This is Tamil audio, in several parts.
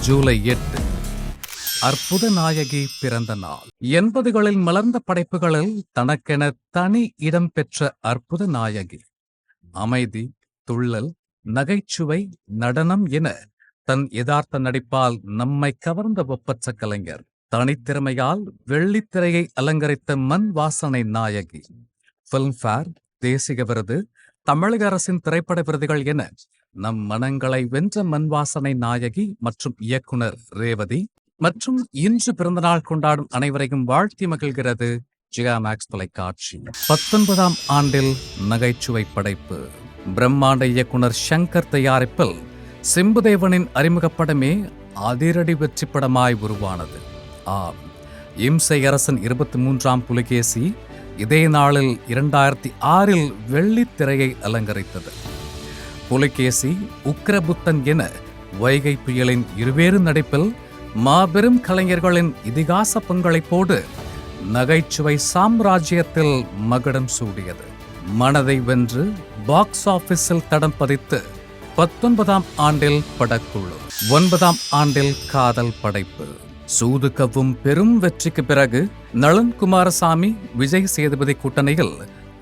ஜூலை 8 அற்புத நாயகி பிறந்த நாள். 80களில் மலர்ந்த படைப்புகளில் தனக்கென தனி இடம் பெற்ற அற்புத நாயகி. அமைதி, துள்ளல், நகைச்சுவை, நடனம் என தன் யதார்த்த நடிப்பால் நம்மை கவர்ந்த ஒப்பற்ற கலைஞர். தனித்திறமையால் வெள்ளித்திரையை அலங்கரித்த மண் வாசனை நாயகி. பிலிம்பேர், தேசிய விருது, தமிழக அரசின் திரைப்பட விருதுகள் என நம் மனங்களை வென்ற மண் வாசனை நாயகி மற்றும் இயக்குனர் ரேவதி மற்றும் இன்று பிறந்தநாள் கொண்டாடும் அனைவரையும் வாழ்த்தி மகிழ்கிறது ஜெயா மேக்ஸ் தொலைக்காட்சி. 19ஆம் ஆண்டில் நகைச்சுவை படைப்பு. பிரம்மாண்ட இயக்குனர் ஷங்கர் தயாரிப்பில் சிம்புதேவனின் அறிமுகப்படமே அதிரடி வெற்றி படமாய் உருவானது. ஆம், இம்சை அரசன் 23ஆம் புலிகேசி இதே நாளில் 2006இல் வெள்ளித்திரையை அலங்கரித்தது. புலிகேசி, உக்கிரபுத்தன் என வைகை புயலின் இருவேறு நடிப்பில் மாபெரும் கலைஞர்களின் இதிகாச பங்களிப்போடு நகைச்சுவை சாம்ராஜ்யத்தில் மகுடம் சூடியது. மனதை வென்று பாக்ஸ் ஆபீஸில் தடம் பதித்து 19ஆம் ஆண்டில் படக்குழு, 9ஆம் ஆண்டில் காதல் படைப்பு. சூது கவ்வும் பெரும் வெற்றிக்கு பிறகு நளன் குமாரசாமி, விஜய் சேதுபதி கூட்டணியில்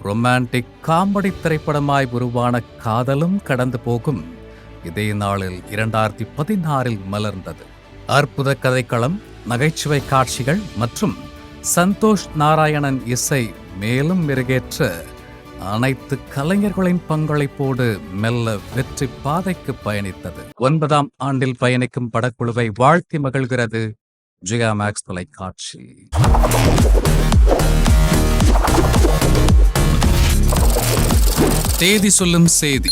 ரொமான்டிக் காமெடி திரைப்படமாய் உருவான காதலும் கடந்து போகும் இதே நாளில் 2016இல் மலர்ந்தது. அற்புத கதைக்களம், நகைச்சுவை காட்சிகள் மற்றும் சந்தோஷ் நாராயணன் இசை மேலும் மெருகேற்ற அனைத்து கலைஞர்களின் பங்களிப்போடு மெல்ல வெற்றி பாதைக்கு பயணித்தது. 9ஆம் ஆண்டில் பயணிக்கும் படக்குழுவை வாழ்த்தி மகிழ்கிறது ஜெயா மேக்ஸ் தொலைக்காட்சி. தேதி சொல்லும் செய்தி.